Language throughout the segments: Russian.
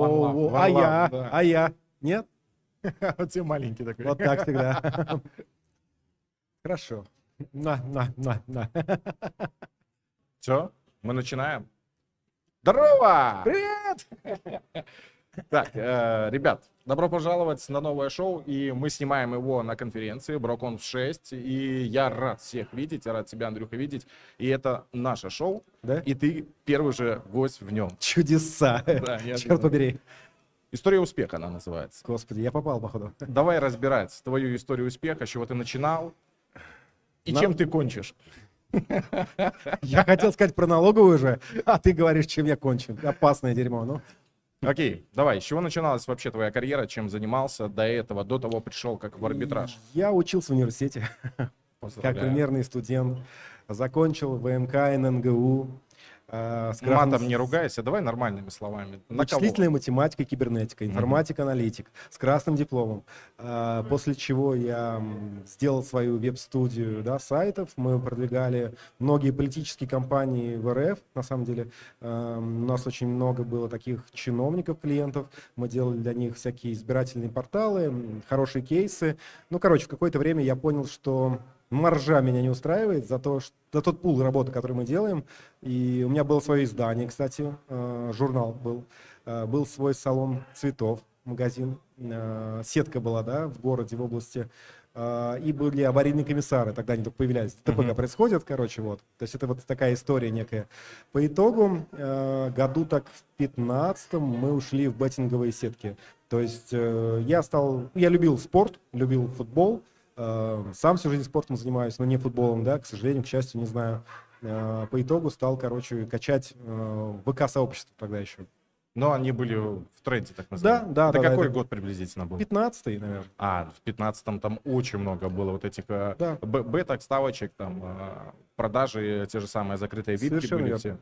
Во-во, а я, нет? Вот тебе маленький такой. Вот так всегда. Хорошо. На. Все, мы начинаем. Здорово! Привет! Так, ребят, добро пожаловать на новое шоу, и мы снимаем его на конференции BroConf 6, и я рад всех видеть, я рад тебя, Андрюха, видеть, и это наше шоу, Да? и ты первый же гость в нем. Чудеса. Да, я Черт побери. История успеха она называется. Господи, я попал, походу. Давай разбирать твою историю успеха, с чего ты начинал и На- чем ты кончишь. Я хотел сказать про налоговую же, а ты говоришь, чем я кончу. Опасное дерьмо, ну. Окей, давай, с чего начиналась вообще твоя карьера, чем занимался до этого, до того пришел как в арбитраж? Я учился в университете, как Поздравляю. примерный студент. Закончил ВМК, ННГУ. Матом не ругайся, давай нормальными словами. На кого? Вычислительная математика, кибернетика, информатик-аналитик с красным дипломом. После чего я сделал свою веб-студию, да, сайтов. Мы продвигали многие политические кампании в РФ. На самом деле у нас очень много было таких чиновников, клиентов. Мы делали для них всякие избирательные порталы, хорошие кейсы. Ну, короче, в какое-то время я понял, что маржа меня не устраивает за тот пул работы, который мы делаем. И у меня было свое издание, кстати, журнал был. Был свой салон цветов, магазин. Сетка была, да, в городе, в области. И были аварийные комиссары, тогда они только появлялись. ТПК происходит, короче, вот. То есть это вот такая история некая. По итогу, году так в 15-м мы ушли в беттинговые сетки. То есть я любил спорт, любил футбол. Сам всю жизнь спортом занимаюсь, но не футболом, да, к сожалению, к счастью, не знаю. По итогу стал, короче, качать ВК-сообщество тогда еще. Но они были в тренде, так называемый. Да. Это какой это год приблизительно был? 15-й, наверное. В 15-м там очень много было вот этих Да. беток, ставочек, там, продажи, те же самые закрытые випки Совершенно были верно. все.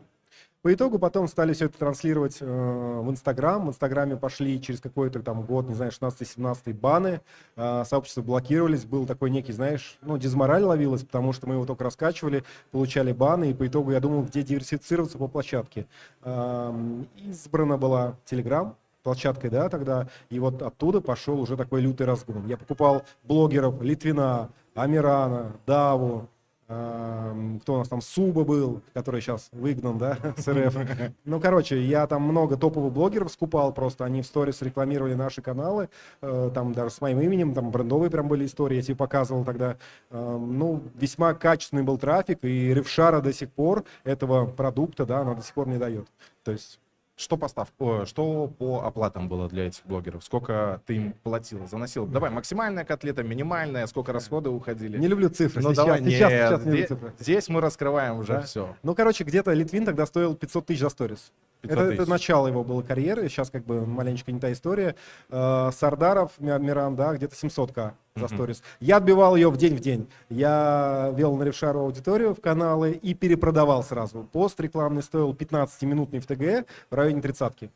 По итогу потом стали все это транслировать в Инстаграм. В Инстаграме пошли через какой-то там год, не знаю, 16-17 баны. Сообщества блокировались. Был такой некий, знаешь, дизмораль ловилась, потому что мы его только раскачивали, получали баны. И по итогу я думал, где диверсифицироваться по площадке. Избрана была Telegram площадкой, да, тогда. И вот оттуда пошел уже такой лютый разгон. Я покупал блогеров Литвина, Амирана, Даву. Кто у нас там, Суба был, который сейчас выгнан, да, с РФ. Ну, короче, я там много топовых блогеров скупал просто, они в сторис рекламировали наши каналы, там даже с моим именем, там брендовые прям были истории, я тебе показывал тогда. Ну, весьма качественный был трафик, и Ревшара до сих пор этого продукта, да, она до сих пор не дает. То есть... Что по оплатам было для этих блогеров? Сколько ты им платил, заносил? Давай, максимальная котлета, минимальная, сколько расходы уходили? Не люблю цифры. Ну, сейчас, давай, сейчас не люблю цифры. здесь мы раскрываем уже Да. все. Ну, короче, где-то Литвин тогда стоил 500 тысяч за сторис. 500 Это тысяч. начало его было карьеры, сейчас как бы маленечко не та история. Сардаров, Миран, да, где-то 700к за сторис. Я отбивал ее в день. Я вел на Ревшару аудиторию в каналы и перепродавал сразу. Пост рекламный стоил 15-минутный в ТГ в районе 30-ки.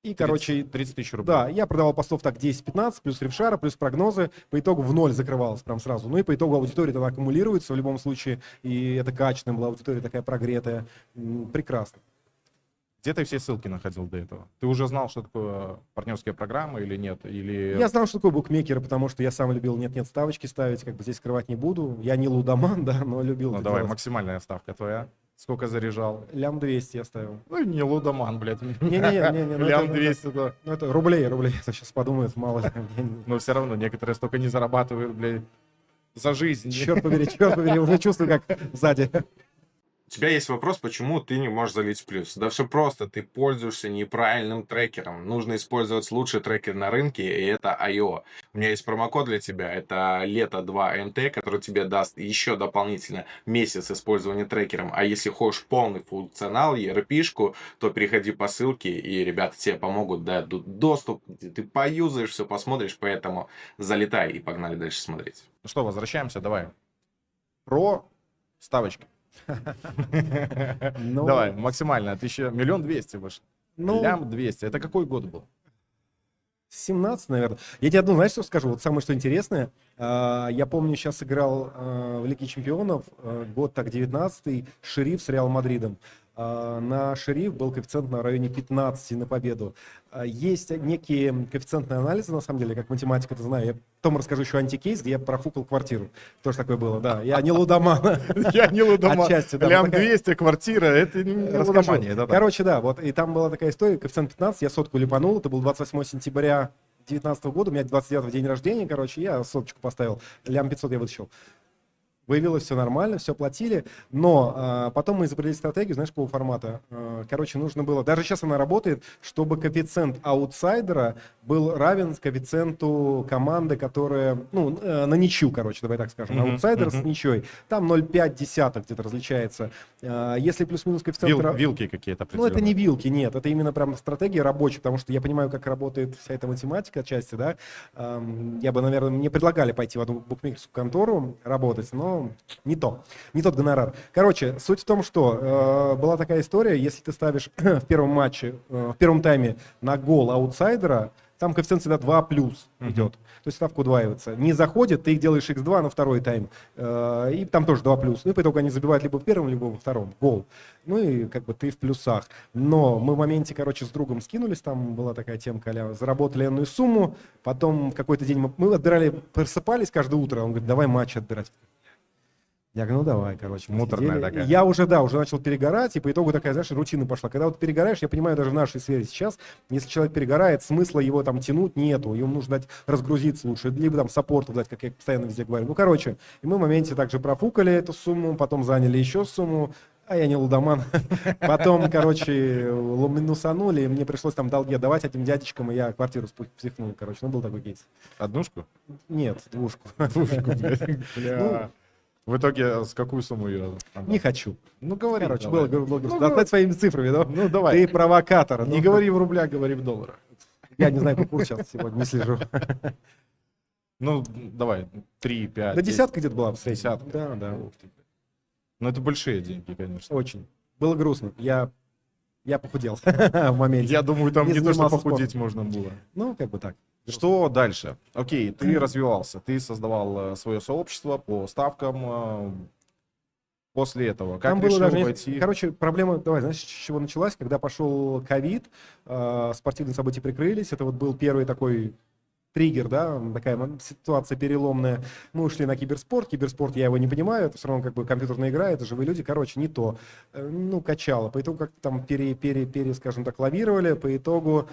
И, короче, 30 тысяч рублей. да, я продавал постов так 10-15, плюс Ревшара, плюс прогнозы. По итогу в ноль закрывалось прям сразу. Ну и по итогу аудитория тогда аккумулируется в любом случае. И это качественная была аудитория, такая прогретая. Прекрасно. Где ты все ссылки находил до этого? Ты уже знал, что такое партнерская программа или нет? Или... Я знал, что такое букмекеры, потому что я сам любил нет-нет ставочки ставить, как бы здесь скрывать не буду. Я не лудоман, да, но любил Ну это давай, делать. максимальная ставка твоя. Сколько заряжал? Лям 200 я ставил. Ну не лудоман, блядь. Не-не-не. Лям 200, да. Ну это рублей. Это сейчас подумают, мало ли. Но все равно некоторые столько не зарабатывают, блядь, за жизнь. Черт побери, уже чувствую, как сзади. У тебя есть вопрос, почему ты не можешь залить в плюс. Да все просто, ты пользуешься неправильным трекером. Нужно использовать лучший трекер на рынке, и это IO. У меня есть промокод для тебя, это лето 2 МТ, который тебе даст еще дополнительно месяц использования трекером. А если хочешь полный функционал, ERP-шку, то переходи по ссылке, и ребята тебе помогут, дадут доступ, где ты поюзаешь, все посмотришь, поэтому залетай и погнали дальше смотреть. Ну что, возвращаемся, давай. Про ставочки. Ну, Давай, максимально, 1,2 миллиона выше. Ну, Лям 200. Это какой год был? 17, наверное. Я тебе одну, знаешь, что скажу? Вот самое, что интересное. Я помню, сейчас играл в Лиге Чемпионов, год так 19-й, Шериф с Реал Мадридом. На шериф был коэффициент на районе 15 на победу. Есть некие коэффициентные анализы, на самом деле, как математик это знаю. Я потом расскажу еще антикейс, где я профукал квартиру. Тоже такое было, да. Я не лудоман. Я не лудоман. Отчасти, да. Лям Вот такая- 200 квартира, это не Расскажу. лудомания. это да. Короче, да, вот и там была такая история, коэффициент 15, я сотку липанул, это был 28 сентября 2019 года, у меня 29 день рождения, короче, я соточку поставил, лям 500 я вытащил. Выявилось все нормально, все платили, но потом мы изобрели стратегию, знаешь, какого формата? Короче, нужно было, даже сейчас она работает, чтобы коэффициент аутсайдера был равен коэффициенту команды, которая, ну, на ничью, короче, давай так скажем, аутсайдер с ничьей, там 0,5 где-то различается. Если плюс-минус коэффициент... Вилки какие-то Ну, это определенные. не вилки, нет, это именно прям стратегия рабочая, потому что я понимаю, как работает вся эта математика отчасти, да. Я бы, наверное, мне предлагали пойти в одну букмекерскую контору работать, но не тот гонорар. Короче, суть в том, что была такая история, если ты ставишь в первом матче, в первом тайме на гол аутсайдера, там коэффициент всегда 2 плюс идет. То есть ставка удваивается. Не заходит, ты их делаешь x2 на второй тайм. И там тоже 2 плюс. Ну и по итогу они забивают либо в первом, либо во втором. Гол. Ну и как бы ты в плюсах. Но мы в моменте, короче, с другом скинулись. Там была такая темка, заработали энную сумму. Потом в какой-то день мы отбирали, просыпались каждое утро. Он говорит, давай матч отбирать. Я говорю, ну давай, короче. мы Муторная сидели. такая. Я уже начал перегорать, и по итогу такая, знаешь, рутина пошла. Когда вот перегораешь, я понимаю, даже в нашей сфере сейчас, если человек перегорает, смысла его там тянуть нету. Ему нужно дать разгрузиться лучше, либо там саппорту дать, как я постоянно везде говорю. Ну, короче, и мы в моменте также профукали эту сумму, потом заняли еще сумму, а я не лудоман. Потом, короче, минусанули, и мне пришлось там долги отдавать этим дядечкам, и я квартиру психнул, короче. Ну, был такой кейс. Однушку? Нет, двушку. Двушку, бля. В итоге с какую сумму ее? Не хочу. Ну, говори. Короче, давай. было Ну, достать своими цифрами, да? Ну, давай. Ты провокатор. Не Ну, говори в рублях, говори в долларах. Я не знаю, какой курс сейчас сегодня, не слежу. Ну, давай, 3, 5, До десятка где-то была в среднем. Десятка. Да, да. Ну, это большие деньги, конечно. Очень. Было грустно. Я похудел в моменте. Я думаю, там Не не то, что занимался похудеть можно было. Ну, как бы так. Что дальше? Окей, ты развивался, ты создавал свое сообщество по ставкам. После этого, как Там было решил даже войти? короче, проблема, давай, знаешь, с чего началась? Когда пошел ковид, спортивные события прикрылись, это вот был первый такой триггер, да, такая ситуация переломная. Мы ушли на киберспорт, я его не понимаю, это все равно как бы компьютерная игра, это живые люди, короче, не то. Ну, качало, по итогу как-то там скажем так, лавировали, по итогу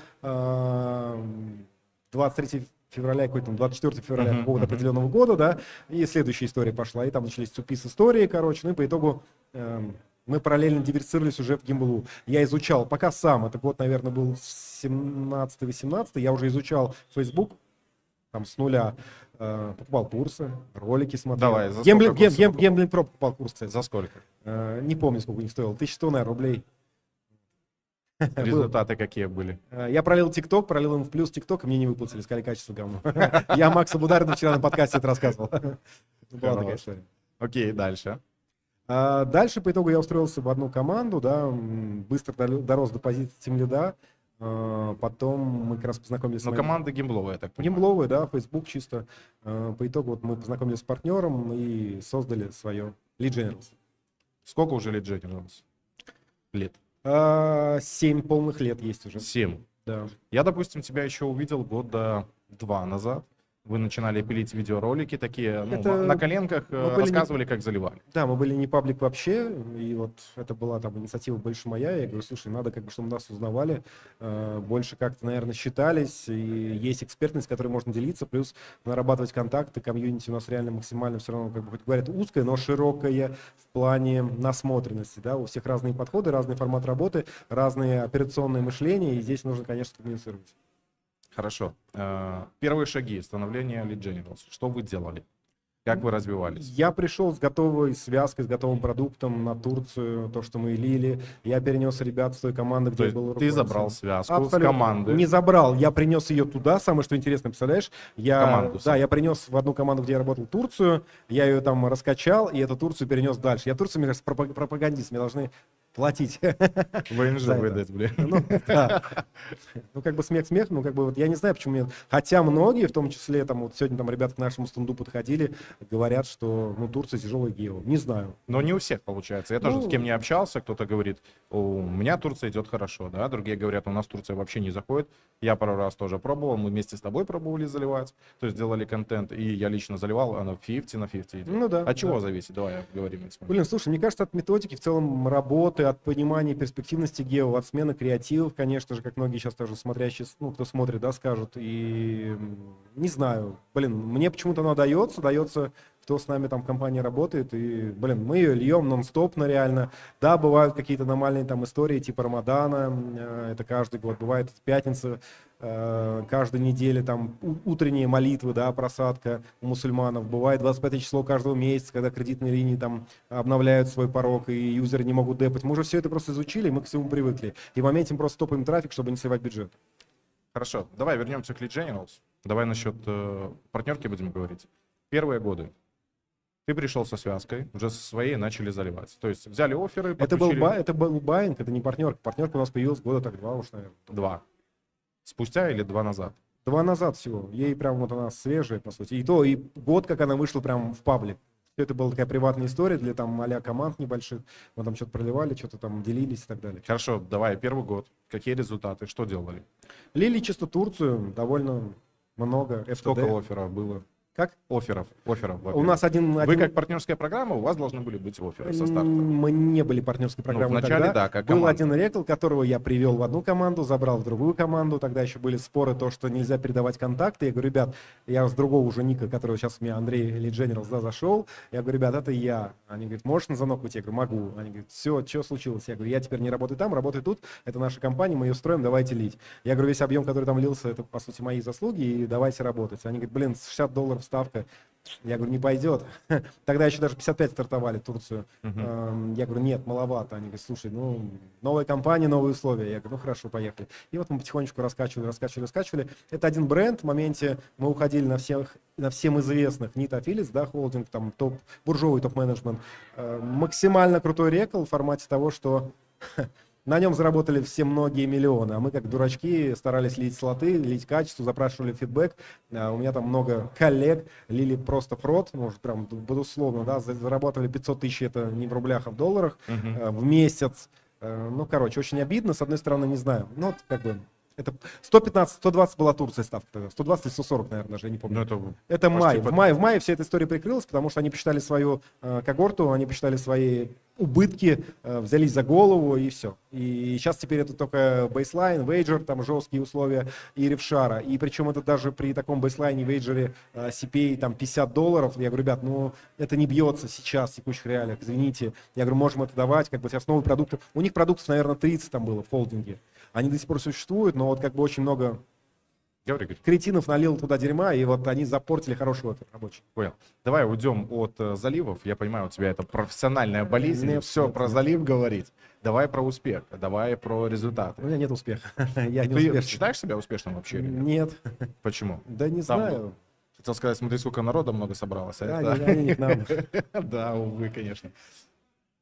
23 февраля, какой-то 24 февраля какого-то определенного года, да, и следующая история пошла, и там начались цупи с истории, короче, ну и по итогу мы параллельно диверсировались уже в гимблу. Я изучал, пока сам, это год, наверное, был 17-18, я уже изучал Facebook, там с нуля, покупал курсы, ролики смотрел. Давай, за сколько курсы покупал? Gambling Pro покупал курс, кстати. За сколько? Не помню, сколько у них стоил, 1100, наверное, рублей. Результаты какие были? Я пролил ТикТок, пролил им в плюс ТикТок, и мне не выплатили, сказали, качество говно. Я Максу Бударину вчера на подкасте это рассказывал. Была такая история. Окей, дальше. Дальше по итогу я устроился в одну команду, да, быстро дорос до позиции тимлида. Потом мы как раз познакомились с Но моим... команда гимбловая, я так понимаю. Гимбловая, да, Facebook чисто. По итогу вот мы познакомились с партнером и создали свое Lead Generals. Сколько уже Lead Generals? Лет? 7 полных лет есть уже. 7. Да. Я, допустим, тебя еще увидел года 2 назад. Вы начинали пилить видеоролики такие, ну, Это на коленках, были рассказывали, как заливали. Да, мы были не паблик вообще, и вот это была там инициатива больше моя. Я говорю, слушай, надо как бы, чтобы нас узнавали, больше как-то, наверное, считались, и есть экспертность, которой можно делиться, плюс нарабатывать контакты, комьюнити у нас реально максимально все равно, как бы, хоть говорят, узкое, но широкое в плане насмотренности, да, у всех разные подходы, разный формат работы, разные операционные мышления, и здесь нужно, конечно, коммуницировать. Хорошо. Первые шаги становления Lead Generals. Что вы делали? Как вы развивались? Я пришел с готовой связкой, с готовым продуктом на Турцию, то, что мы лили. Я перенес ребят с той команды, где То я есть был ты руководителем. забрал связку Абсолютно. с команды. Не забрал, я принес ее туда. Самое что интересно, представляешь? Команду. Я принес в одну команду, где я работал, Турцию. Я ее там раскачал, и эту Турцию перенес дальше. Я Турцию, мне кажется, пропагандист. Мне должны платить. ВНЖ За это. выдать, блин. Ну, да. Ну, как бы смех, ну, как бы вот я не знаю, почему хотя многие, в том числе, там, вот сегодня там ребята к нашему стенду подходили, говорят, что, ну, Турция тяжелый гео. Не знаю. Но не у всех получается. Я тоже Ну, с кем не общался, кто-то говорит, у меня Турция идет хорошо, да, другие говорят, у нас Турция вообще не заходит. Я пару раз тоже пробовал, мы вместе с тобой пробовали заливать, то есть делали контент, и я лично заливал, она 50 на 50 идет. Ну да. От чего да. зависит? Давай говорим. Блин, слушай, мне кажется, от методики, в целом работы, от понимания перспективности гео, от смены креативов, конечно же, как многие сейчас тоже смотрящие, ну, кто смотрит, да, скажут. И не знаю, блин, мне почему-то оно дается, кто с нами там в компании работает, и, блин, мы ее льем нон-стопно реально. Да, бывают какие-то аномальные там истории, типа Рамадана, это каждый год, бывает пятница, каждой неделе там утренние молитвы, да, просадка у мусульманов. Бывает 25 число каждого месяца, когда кредитные линии там обновляют свой порог, и юзеры не могут депать. Мы уже все это просто изучили, мы к всему привыкли. И в моменте мы просто топаем трафик, чтобы не сливать бюджет. Хорошо, давай вернемся к Lead Generals. Давай насчет партнерки будем говорить. Первые годы. Ты пришел со связкой, уже со своей начали заливать. То есть взяли офферы, подключили... Это был байинг, это не партнерка. Партнерка у нас появилась года так 2 уж, наверное. 2. Спустя или 2 назад? 2 назад всего. Ей прям вот она свежая, по сути. И то, и год, как она вышла прям в паблик. Это была такая приватная история для там а-ля команд небольших. Мы там что-то проливали, что-то там делились и так далее. Хорошо, давай, первый год. Какие результаты? Что делали? Лили чисто Турцию, довольно много. Сколько FTD. офферов было? Как? Офферов. У во-первых. нас Вы как партнерская программа, у вас должны были быть офферы со старта. Мы не были партнерской программой вначале, тогда. да, как Был команда. один рекл, которого я привел в одну команду, забрал в другую команду. Тогда еще были споры, то, что нельзя передавать контакты. Я говорю, ребят, я с другого уже ника, который сейчас у меня Андрей Lead Generals, да, зашел. Я говорю, ребят, это я. Они говорят, можешь на звонок выйти? Я говорю, могу. Они говорят, все, что случилось? Я говорю, я теперь не работаю там, работаю тут. Это наша компания, мы ее строим, давайте лить. Я говорю, весь объем, который там лился, это, по сути, мои заслуги, и давайте работать. Они говорят, блин, $60 ставка. Я говорю, не пойдет. Тогда еще даже 55 стартовали Турцию. Я говорю, нет, маловато. Они говорят, слушай, ну, новая компания, новые условия. Я говорю, ну, хорошо, поехали. И вот мы потихонечку раскачивали. Это один бренд. В моменте мы уходили на всем известных NIT Affiliates, да, холдинг, там, буржуевый топ-менеджмент. Максимально крутой рекл в формате того, что на нем заработали все многие миллионы, а мы как дурачки старались лить слоты, лить качество, запрашивали фидбэк. У меня там много коллег лили просто фрод, может прям безусловно, да, заработали 500 тысяч, это не в рублях, а в долларах в месяц. Ну, короче, очень обидно, с одной стороны, не знаю, ну, вот как бы... Это 115, 120 была Турция ставка тогда. 120 или 140, наверное, даже, я не помню. Это май. В мае вся эта история прикрылась, потому что они посчитали свою когорту, они посчитали свои убытки, взялись за голову и все. И сейчас теперь это только бейслайн, вейджер, там жесткие условия и рефшара. И причем это даже при таком бейслайне, вейджере, CPA там $50. Я говорю, ребят, ну это не бьется сейчас в текущих реалиях, извините. Я говорю, можем это давать, как бы сейчас новые продукты. У них продуктов, наверное, 30 там было в холдинге. Они до сих пор существуют, но вот как бы очень много кретинов налил туда дерьма, и вот они запортили хороший оффер рабочий. Понял. Давай уйдем от заливов. Я понимаю, у тебя это профессиональная болезнь, Нет, все нет, про нет. залив говорить. Давай про успех, давай про результаты. У меня нет успеха. Я не Ты успешный. считаешь себя успешным вообще или нет? Нет. Почему? Да не Там знаю. Хотел сказать, смотри, сколько народа много собралось. а Да, это- они не к нам. Да, увы, конечно.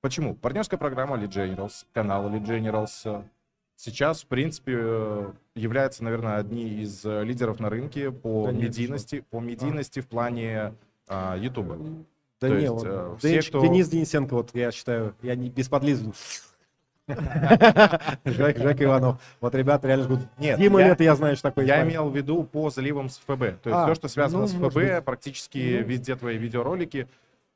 Почему? Партнерская программа Lead Generals, канал Lead Generals сейчас, в принципе, является, наверное, одни из лидеров на рынке по Да нет, медийности в плане Ютуба. Да То не, есть, вот, все, кто- Денис Денисенко, вот я считаю, я не без подлизу. Жека Иванов. Вот ребята реально жгут. Нет, Дима я- Лето, я знаю, что такое. Я парень. имел в виду по заливам с ФБ. То есть все, что связано ну, с может ФБ, быть. практически Ну. везде твои видеоролики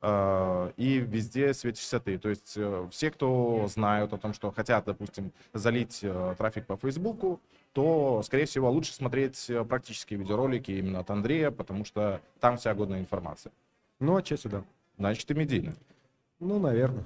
и везде светишься ты. То есть все, кто знают о том, что хотят, допустим, залить трафик по Фейсбуку, то, скорее всего, лучше смотреть практические видеоролики именно от Андрея, потому что там вся годная информация. Ну, отчасти да. Значит, ты медийный. Ну, наверное.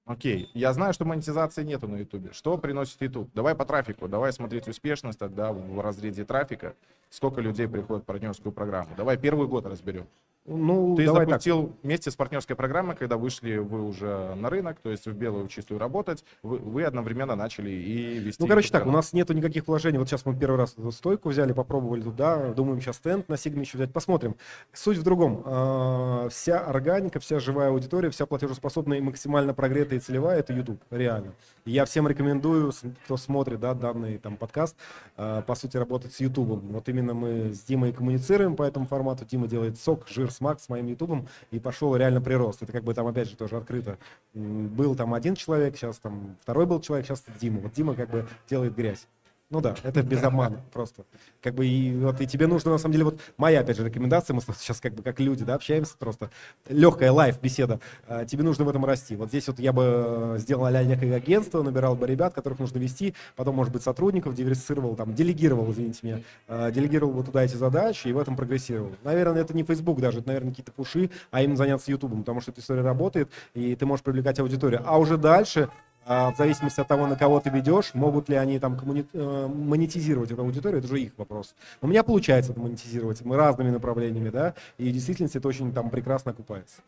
Окей, я знаю, что монетизации нету на Ютубе. Что приносит Ютуб? Давай по трафику, давай смотреть успешность тогда в разрезе трафика. Сколько людей приходит в партнерскую программу? Давай первый год разберем. Ну, Ты давай так. запустил вместе с партнерской программой, когда вышли вы уже на рынок, то есть в белую чистую работать, вы одновременно начали и вести. Ну, короче, так, у YouTube-канал. нас нету никаких вложений. Вот сейчас мы первый раз эту стойку взяли, попробовали туда, думаем сейчас стенд на Сигме еще взять, посмотрим. Суть в другом. Вся органика, вся живая аудитория, вся платежеспособная и максимально прогретая и целевая — это YouTube, реально. И я всем рекомендую, кто смотрит, да, данный там подкаст, по сути, работать с YouTube. Вот именно мы с Димой коммуницируем по этому формату. Дима делает сок, жир, смак с моим YouTube, и пошел реально прирост. Это как бы там, опять же, тоже открыто. Был там один человек, сейчас там второй был человек, сейчас Дима. Вот Дима как бы делает грязь. Ну да, это без обмана просто. Как бы и тебе нужно, на самом деле, вот моя, опять же, рекомендация, мы сейчас как бы как люди, да, общаемся просто, легкая лайв-беседа, тебе нужно в этом расти. Вот здесь вот я бы сделал а-ля некое агентство, набирал бы ребят, которых нужно вести, потом, может быть, сотрудников, диверсифицировал, там, делегировал, извините меня, делегировал бы туда эти задачи и в этом прогрессировал. Наверное, это не Facebook даже, это, наверное, какие-то пуши, а именно заняться YouTube, потому что эта история работает, и ты можешь привлекать аудиторию. А уже дальше... в зависимости от того, на кого ты ведешь, могут ли они там монетизировать эту аудиторию, это уже их вопрос. У меня получается это монетизировать, мы разными направлениями, да, и в действительности это очень там прекрасно окупается.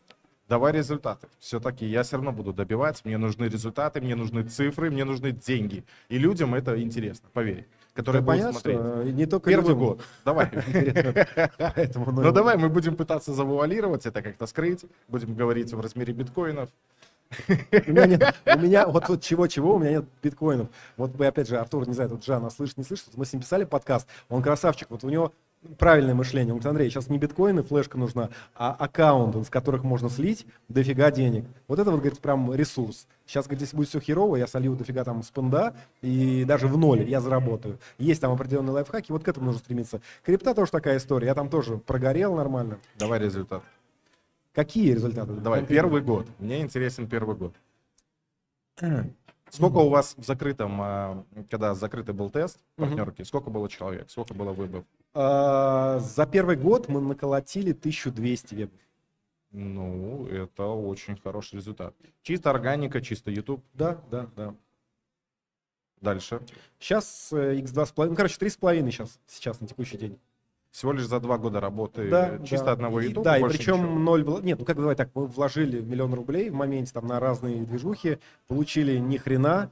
Давай результаты. Все-таки я все равно буду добивать. Мне нужны результаты, мне нужны цифры, мне нужны деньги. И людям это интересно, поверь. Которые Да, будут понятно, смотреть. что не только Первый людям год. Давай. Поэтому, Ну давай, мы будем пытаться завуалировать это, как-то скрыть. Будем говорить в размере биткоинов. У меня вот чего-чего, у меня нет биткоинов. Вот вы, опять же, Артур, не знаю, тут Жан, слышит, не слышит, мы с ним писали подкаст, он красавчик, вот у него правильное мышление. Он говорит: Андрей, сейчас не биткоины, флешка нужна, а аккаунты, с которых можно слить дофига денег. Вот это вот, говорит, прям ресурс. Сейчас, говорит, если будет все херово, я солью дофига там спенда, и даже в ноль я заработаю. Есть там определенные лайфхаки, вот к этому нужно стремиться. Крипта тоже такая история, я там тоже прогорел нормально. Давай результат. Какие результаты? Давай, первый год. Мне интересен первый год. Сколько у вас в закрытом, когда закрытый был тест партнерки, сколько было человек, сколько было выборов? За первый год мы наколотили 1200 вебов. Ну, это очень хороший результат. Чисто органика, чисто YouTube. Да. Дальше. Сейчас x2,5, ну, короче, 3,5 сейчас на текущий день. Всего лишь за 2 года работы чисто да. одного И, YouTube. да, и больше причем ничего. 0 было. Нет, ну как говорить так, мы вложили 1 000 000 рублей в моменте там на разные движухи, получили ни хрена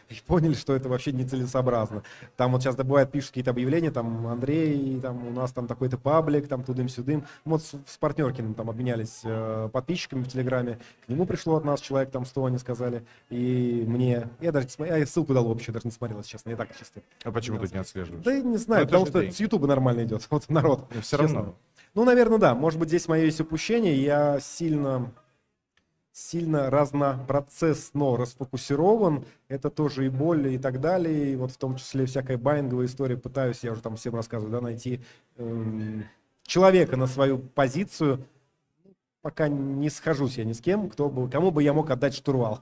и поняли, что это вообще нецелесообразно. Там вот сейчас бывает, пишут какие-то объявления, там Андрей, там у нас там такой-то паблик, там тудым-сюдым. Вот с Партнеркиным там обменялись подписчиками в Телеграме, к нему пришло от нас человек там 100, они сказали, и мне, я даже не смотрел, я ссылку дал общую, даже не смотрел, если честно, я так чисто. А почему ты не отслеживаешь? Да не знаю, это потому же что деньги. с Ютуба нормально идет, вот народ. Но все честно. равно. Ну, наверное, да. Может быть, здесь мое есть упущение. Я сильно разнопроцессно расфокусирован. Это тоже и боль, и так далее. И вот в том числе всякая байинговая история. Пытаюсь, я уже там всем рассказываю, да, найти человека на свою позицию. Пока не схожусь я ни с кем, кому бы я мог отдать штурвал,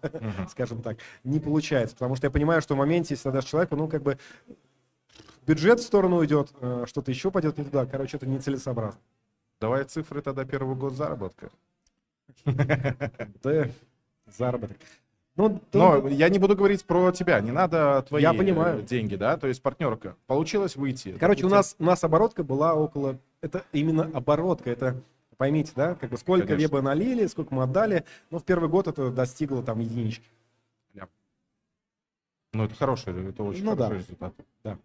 скажем так. Не получается, потому что я понимаю, что в моменте, если отдашь человеку, ну, как бы бюджет в сторону уйдет, что-то еще пойдет не туда. Короче, это нецелесообразно. Давай цифры тогда первый год заработка. Да, заработок. Ну, Но я не буду говорить про тебя, не надо твои Я понимаю. деньги, да, то есть партнерка. Получилось выйти. короче, у Допустим, нас оборотка была около... Это именно оборотка, это... Поймите, да, как бы сколько Конечно. веба налили, сколько мы отдали, но в первый год это достигло там единички. ну это хороший, это очень Ну хороший да. результат. Да.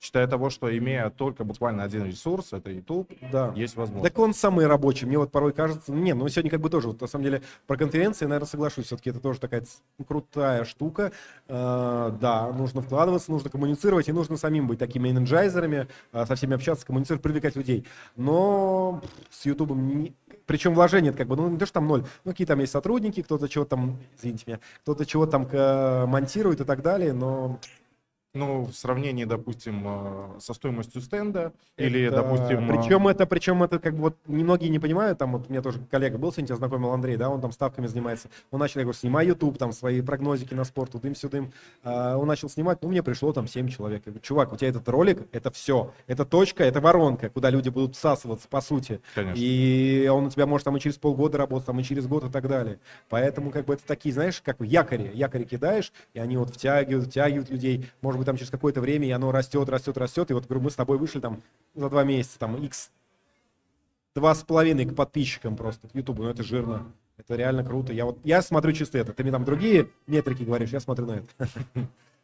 Считая того, что имея только буквально один ресурс, это YouTube, Да. есть возможность. Так он самый рабочий. Мне вот порой кажется... Не, ну сегодня как бы тоже, вот, на самом деле, про конференции, наверное, соглашусь. Все-таки это тоже такая крутая штука. Да, нужно вкладываться, нужно коммуницировать, и нужно самим быть такими энерджайзерами, со всеми общаться, коммуницировать, привлекать людей. Но с Ютубом... Причем вложения это как бы, ну не то, что там ноль, ну какие там есть сотрудники, кто-то чего там, извините меня, кто-то чего там монтирует и так далее, но... Ну, в сравнении, допустим, со стоимостью стенда, или, допустим... Причем это как бы вот немногие не понимают, там вот у меня тоже коллега был, сегодня тебя знакомил Андрей, да, он там ставками занимается, он начал, я говорю, снимай YouTube, там свои прогнозики на спорт, тудым-сюдым, он начал снимать, ну, мне пришло там 7 человек, я говорю, чувак, у тебя этот ролик, это все, это точка, это воронка, куда люди будут всасываться, по сути, Конечно. и он у тебя может там и через полгода работать, там и через год и так далее, поэтому как бы это такие, знаешь, как якори кидаешь, и они вот втягивают людей, может быть, там через какое-то время, и оно растет, и вот, говорю, мы с тобой вышли там за 2 месяца, там, 2,5 к подписчикам просто, к Ютубу, ну это жирно. Это реально круто. Я смотрю чисто это. Ты мне там другие метрики говоришь, я смотрю на это.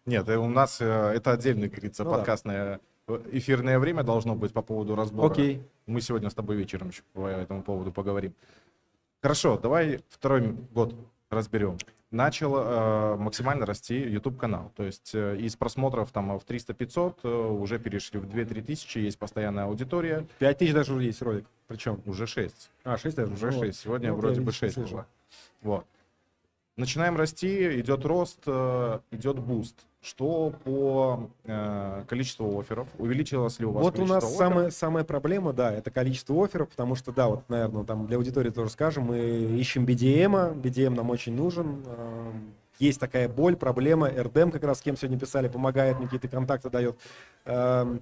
Нет, у нас это отдельное, как говорится, Ну да. подкастное эфирное время должно быть по поводу разбора. Окей. Мы сегодня с тобой вечером еще по этому поводу поговорим. Хорошо, давай второй год разберем. Начал максимально расти YouTube-канал. То есть из просмотров там в 300-500 уже перешли в 2-3 тысячи, есть постоянная аудитория. 5 тысяч даже уже есть ролик. Причем? Уже 6. 6 даже? Уже 6. Сегодня Ну, вроде я, бы видишь, не 6 слышал. было. Вот. Начинаем расти, идет рост, идет буст. Что по количеству офферов? Увеличилось ли у вас Вот у количество нас офферов? самая проблема, да, это количество офферов, потому что, да, вот, наверное, там для аудитории тоже скажем, мы ищем BDM, BDM нам очень нужен. Есть такая боль, проблема, RDM как раз с кем сегодня писали, помогает, мне какие-то контакты дает.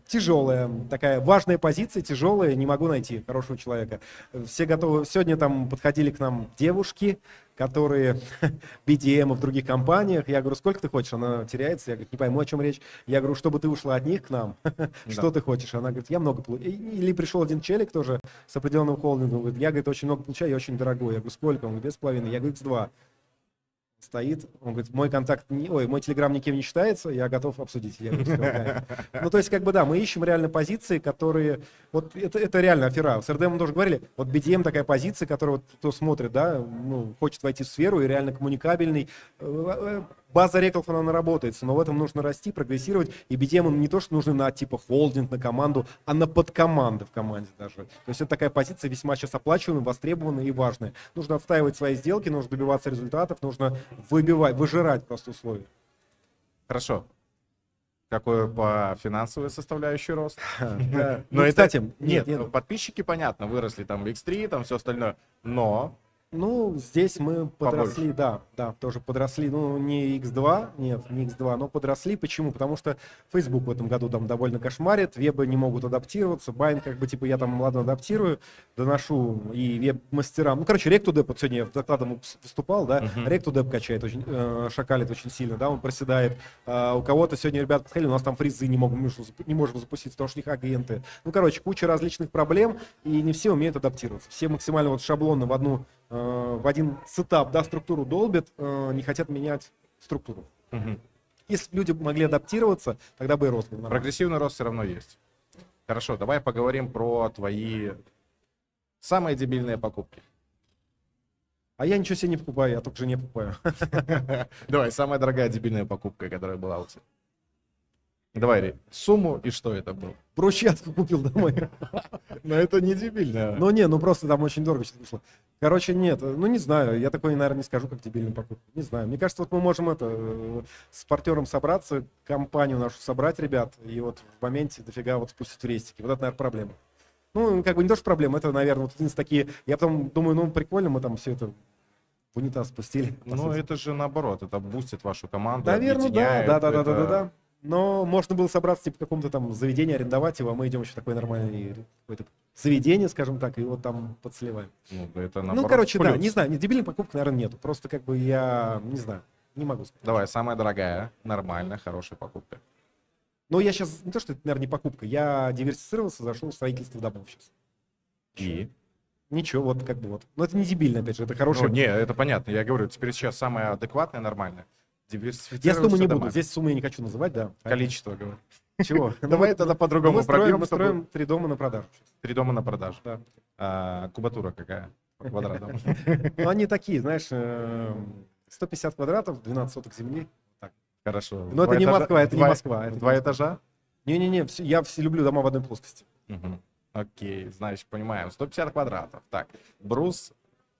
Тяжелая, такая важная позиция, тяжелая, не могу найти хорошего человека. Все готовы, сегодня там подходили к нам девушки, которые BDM в других компаниях. Я говорю, сколько ты хочешь? Она теряется. Я говорю, не пойму, о чем речь. Я говорю, чтобы ты ушла от них к нам. Что ты хочешь? Она говорит, я много получаю. Или пришел один челик тоже с определенным холдингом. Говорит, я, говорит, очень много получаю, я очень дорогой. Я говорю, сколько? Он говорит, 2,5. Я говорю, X2. Стоит, он говорит, мой контакт, мой телеграм никем не считается, я готов обсудить. Я говорю, «Всё, да». Ну, то есть, как бы, да, мы ищем реально позиции, которые, вот это реально афера. С РДМ мы тоже говорили, вот BDM такая позиция, которая вот кто смотрит, да, ну, хочет войти в сферу и реально коммуникабельный. База рекламов, она наработается, но в этом нужно расти, прогрессировать. И BDM он не то, что нужно на типа холдинг, на команду, а на подкоманды в команде даже. То есть это такая позиция весьма сейчас оплачиваемая, востребованная и важная. Нужно отстаивать свои сделки, нужно добиваться результатов, нужно выжирать просто условия. Хорошо. Какой по финансовой составляющей рост? Да. Но Ну, это- кстати, нет, нет. подписчики, понятно, выросли там в X3, там все остальное, но Ну, здесь мы подросли, да, тоже подросли, ну, не X2, нет, не X2, но подросли. Почему? Потому что Facebook в этом году там довольно кошмарит, вебы не могут адаптироваться, Байн как бы, типа, я там, ладно, адаптирую, доношу и веб-мастерам. Ну, короче, Rec2Dev, вот сегодня я в докладом выступал, да, Rec2Dev качает, очень, шакалит очень сильно, да, он проседает. У кого-то сегодня ребята подходили, у нас там фризы не можем запуститься, потому что у них агенты. Ну, короче, куча различных проблем, и не все умеют адаптироваться. Все максимально вот шаблонно в один сетап, да, структуру долбят, не хотят менять структуру. Если бы люди могли адаптироваться, тогда бы и рост был нормальный. прогрессивный рост все равно есть. Хорошо, давай поговорим про твои самые дебильные покупки. А я ничего себе не покупаю, я только жене покупаю. Давай, самая дорогая дебильная покупка, которая была у тебя. Давай, Ри, сумму и что это было? Брусчатку купил домой. Но это не дебильно. Ну не, ну просто там очень дорого сейчас вышло. Короче, нет, ну не знаю, я такой, наверное, не скажу, как дебильную покупку. Не знаю, мне кажется, вот мы можем с партнером собраться, компанию нашу собрать, ребят, и вот в моменте дофига вот спустить в рейстики. Вот это, наверное, проблема. Ну, как бы не то, что проблема, это, наверное, вот единственные такие, я потом думаю, ну прикольно, мы там все это в унитаз спустили. Ну, это же наоборот, это бустит вашу команду, Наверное, объединяет, да. это- Но можно было собраться типа в каком-то там заведении, арендовать его, а мы идем еще в такое нормальное какое-то заведение, скажем так, и вот там подсливаем. Ну, это Ну, наоборот короче, да, плюс. не знаю, дебильных покупок, наверное, нету. Просто как бы я, не знаю, не могу сказать. Давай, самая дорогая, нормальная, хорошая покупка. Но я сейчас, не то, что это, наверное, не покупка, я диверсифицировался, зашел в строительство домов сейчас. И? Ничего, вот как бы вот. Но это не дебильно, опять же, это хорошее. Ну, не, это понятно. Я говорю, теперь сейчас самая адекватная, нормальная. Я Диверсифицируемся суммы не буду, домами. здесь суммы я не хочу называть, да. Количество, говорю. Чего? Давай тогда по-другому Мы строим, пробьем мы с тобой. строим 3 дома на продажу. 3 дома на продажу. Да. Кубатура какая по квадратам? Ну, они такие, знаешь, 150 квадратов, 12 соток земли. Так. Хорошо. Но это не Москва, это не Москва. это не Два Москва. этажа? Не-не-не, я все люблю дома в одной плоскости. Мгм. Окей, значит, понимаем. 150 квадратов. Так, брус,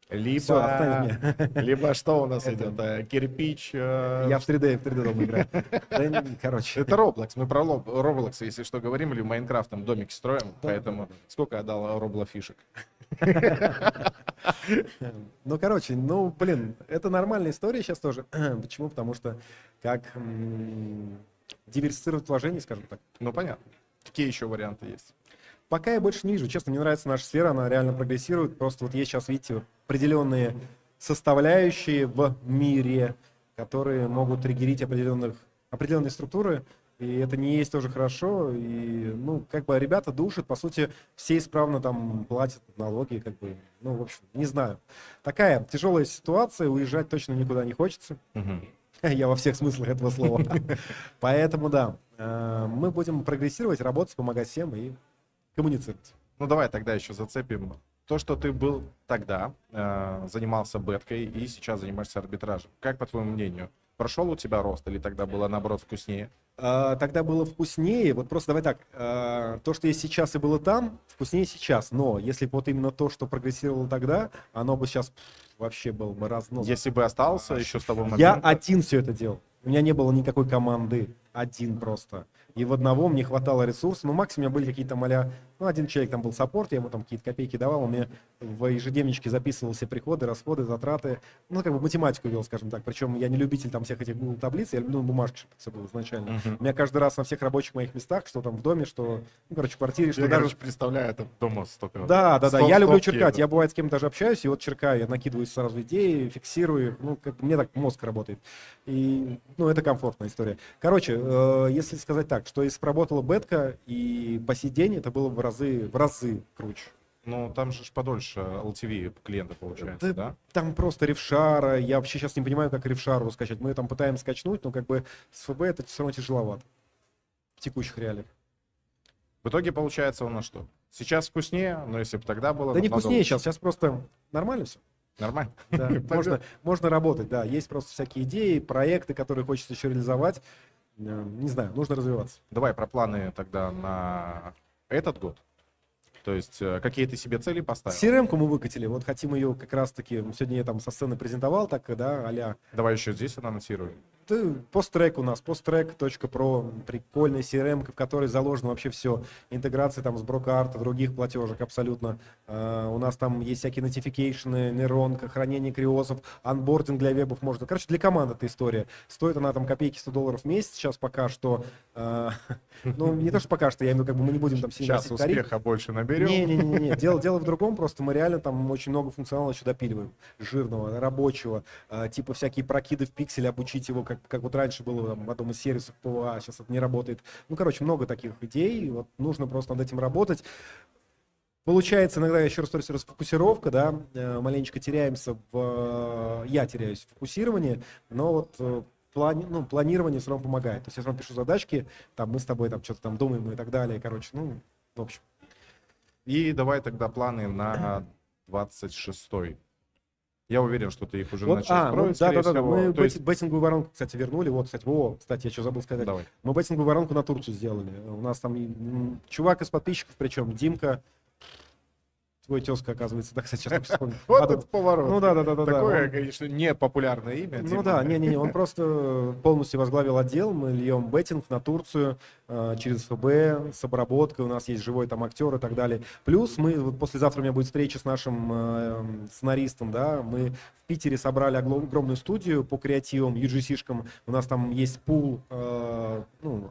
либо... Всё, оставим Либо что у нас Это- идет? Кирпич. Я в 3D дома играю. Да, короче. Это Roblox. Мы про Roblox, если что, говорим, или в Майнкрафт там домики строим. Поэтому сколько я дал Roblo фишек? Ну, короче, ну, блин, это нормальная история сейчас тоже. Почему? Потому что как диверсифицировать вложения, скажем так. Ну, понятно. Какие еще варианты есть? Пока я больше не вижу. Честно, мне нравится наша сфера, она реально прогрессирует. Просто вот есть сейчас, видите, определенные составляющие в мире, которые могут триггерить определенные структуры. И это не есть тоже хорошо. И, ну, как бы ребята душат, по сути, все исправно там платят налоги, как бы, ну, в общем, не знаю. Такая тяжелая ситуация, уезжать точно никуда не хочется. Мгм. Я во всех смыслах этого слова. Поэтому, да, мы будем прогрессировать, работать, помогать всем и коммуницировать. Ну, давай тогда еще зацепим. То, что ты был тогда, занимался беткой и сейчас занимаешься арбитражем. Как, по твоему мнению, прошел у тебя рост или тогда было, наоборот, вкуснее? Тогда было вкуснее. Вот просто давай так. То, что есть сейчас и было там, вкуснее сейчас. Но если бы вот именно то, что прогрессировало тогда, оно бы сейчас вообще было бы разнос. Если бы остался еще с тобой Я момент, один все это делал. У меня не было никакой команды. Один просто. И в одного мне хватало ресурсов. Ну, максимум у меня были какие-то там ну, один человек там был саппорт, я ему там какие-то копейки давал, он мне в ежедневничке записывал все приходы, расходы, затраты. Ну, как бы математику вел, скажем так. Причем я не любитель там всех этих таблиц, я люблю бумажки, чтобы все было изначально. Мгм. У меня каждый раз на всех рабочих моих местах, что там в доме, что, ну, короче, в квартире, что я, даже... короче, представляю, это дома столько. Да, я стопки, люблю черкать. да. Я бывает с кем-то даже общаюсь, и вот черкаю, я накидываю сразу идеи, фиксирую их. Ну, как мне так мозг работает. И, ну, это комфортная история. Короче, если сказать так, что если сработала бетка, и по сей день это было в разы круче. Ну, там же ж подольше LTV клиента получается, да? Там просто ревшара. Я вообще сейчас не понимаю, как ревшару скачать. Мы там пытаемся скачнуть, но как бы с ФБ это все равно тяжеловато в текущих реалиях. В итоге получается у нас что? Сейчас вкуснее, но если бы тогда было... Да не намного вкуснее лучше. сейчас просто нормально все. Нормально? Да, можно работать, да. Есть просто всякие идеи, проекты, которые хочется еще реализовать. Не знаю, нужно развиваться. Давай про планы тогда на этот год. То есть какие ты себе цели поставил? CRM-ку мы выкатили, вот хотим ее как раз-таки, сегодня я там со сцены презентовал, так, да, а-ля. Давай еще здесь анонсируем. Посттрек у нас, posttrack.pro, прикольный CRM, в которой заложено вообще все. Интеграция там с Брокарт, других платежек абсолютно. У нас там есть всякие нотификейшены, нейронка, хранение криозов, анбординг для вебов можно. Короче, для команды эта история. Стоит она там копейки $100 в месяц сейчас пока что. Ну, не то, что пока что, я имею в виду, как бы мы не будем там сильно Сейчас успеха больше наберем. Не. Дело в другом, просто мы реально там очень много функционала еще допиливаем. Жирного, рабочего, типа всякие прокиды в пиксель, обучить его, как вот раньше было там, в одном из сервисов ПВА, сейчас это не работает. Ну, короче, много таких идей, вот нужно просто над этим работать. Получается, иногда, еще раз повторюсь, расфокусировка, да, маленечко теряемся я теряюсь в фокусировании, но вот планирование все равно помогает. То есть я все равно пишу задачки, там мы с тобой там что-то там думаем и так далее, короче, ну, в общем. И давай тогда планы на 26-й. Я уверен, что ты их уже Вот, начал строить, да. скорее всего. Мы То есть- беттинговую воронку, кстати, вернули. Вот, кстати, я что забыл сказать. Давай. Мы беттинговую воронку на Турцию сделали. У нас там чувак из подписчиков, причем Димка, твой тезка, оказывается, да, кстати, сейчас только вспомнил. Вот это поворот. Ну да. Такое, Он- конечно, не популярное имя. Ну Дима. да, не, он просто полностью возглавил отдел, мы льем беттинг на Турцию через ФБ, с обработкой, у нас есть живой там актер и так далее. Плюс вот послезавтра у меня будет встреча с нашим сценаристом, да, мы в Питере собрали огромную студию по креативам, UGC-шкам, у нас там есть пул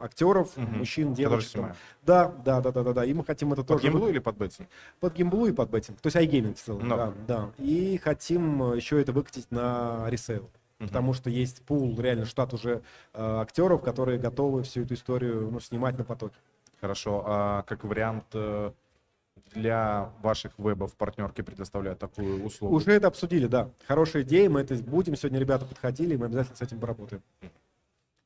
актеров, Мгм. мужчин, Которые девушек. там. снимают. Да, и мы хотим это Под тоже... гимблу или под беттинг? Под гимблу и под беттинг, то есть iGaming в целом, Ну. да. И хотим еще это выкатить на ресейл. Потому что есть пул, реально штат уже актеров, которые готовы всю эту историю снимать на потоке. Хорошо. А как вариант для ваших вебов партнерки предоставляют такую услугу? Уже это обсудили, да. Хорошая идея, мы это будем. Сегодня ребята подходили, мы обязательно с этим поработаем.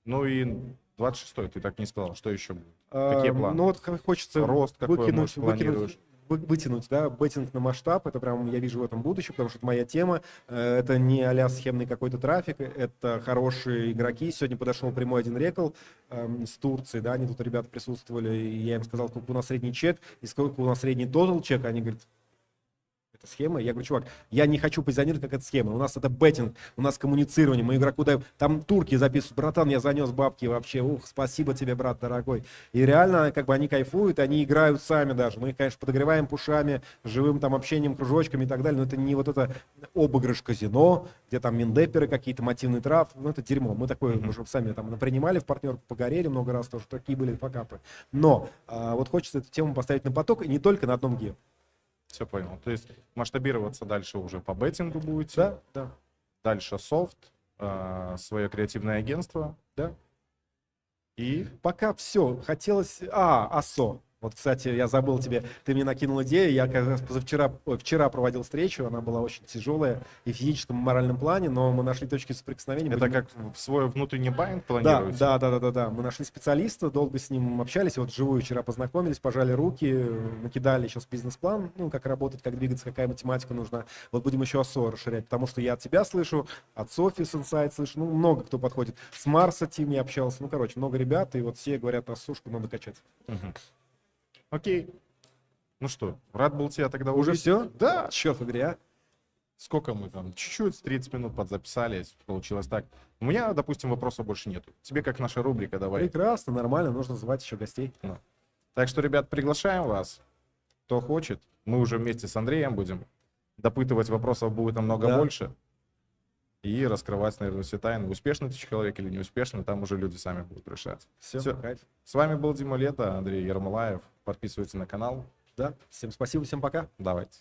Ну и 26-й, ты так не сказал. Что еще будет? Какие планы? Ну вот хочется Рост какой, может, планируешь? вытянуть, да, беттинг на масштаб, это прям я вижу в этом будущее, потому что это моя тема, это не а-ля схемный какой-то трафик, это хорошие игроки. Сегодня подошел прямой один рекл с Турции, да, они тут ребята присутствовали, и я им сказал, сколько у нас средний чек и сколько у нас средний тотал чек, они говорят, это схема. Я говорю, чувак, я не хочу позиционировать, как это схема. У нас это беттинг, у нас коммуницирование, мы игроку даем. Там турки записывают, братан, я занес бабки вообще, спасибо тебе, брат дорогой. И реально, как бы они кайфуют, они играют сами даже. Мы их, конечно, подогреваем пушами, живым там общением, кружочками и так далее, но это не вот это обыгрыш казино, где там миндеперы какие-то, мотивный трав, ну это дерьмо. Мы такое уже сами там принимали в партнерку, погорели много раз тоже, такие были факапы. Но вот хочется эту тему поставить на поток, и не только на одном гео. Все понял. То есть масштабироваться дальше уже по беттингу будете. Да. Дальше софт, свое креативное агентство. Да. И Пока все. Хотелось... АСО. Вот, кстати, я забыл тебе, ты мне накинул идею, я как раз вчера проводил встречу, она была очень тяжелая и в физическом, и в моральном плане, но мы нашли точки соприкосновения. это будем- как в свой внутренний байинг Да, планируете? да. Мы нашли специалиста, долго с ним общались, вот вживую вчера познакомились, пожали руки, накидали сейчас бизнес-план, ну, как работать, как двигаться, какая математика нужна. Вот будем еще ОСО расширять, потому что я от тебя слышу, от Софи с Insight слышу, ну, много кто подходит. С Марса Тим я общался, ну, короче, много ребят, и вот все говорят, ОСОшку надо качать. Мгм. Окей. Ну что, рад был тебя тогда Уже увидеть. все? Да. Черт побери, а? Сколько мы там? Чуть-чуть, 30 минут подзаписались. Получилось так. У меня, допустим, вопросов больше нету. Тебе как наша рубрика, давай. Прекрасно, нормально, нужно звать еще гостей. Так что, ребят, приглашаем вас. Кто хочет. Мы уже вместе с Андреем будем. Допытывать вопросов будет намного Да. больше. И раскрывать, наверное, все тайны. Успешный ты человек или не успешный, там уже люди сами будут решать. Все, Всё. кайф. С вами был Дима Лето, Андрей Ермолаев. Подписывайтесь на канал. Да, всем спасибо, всем пока. Давайте.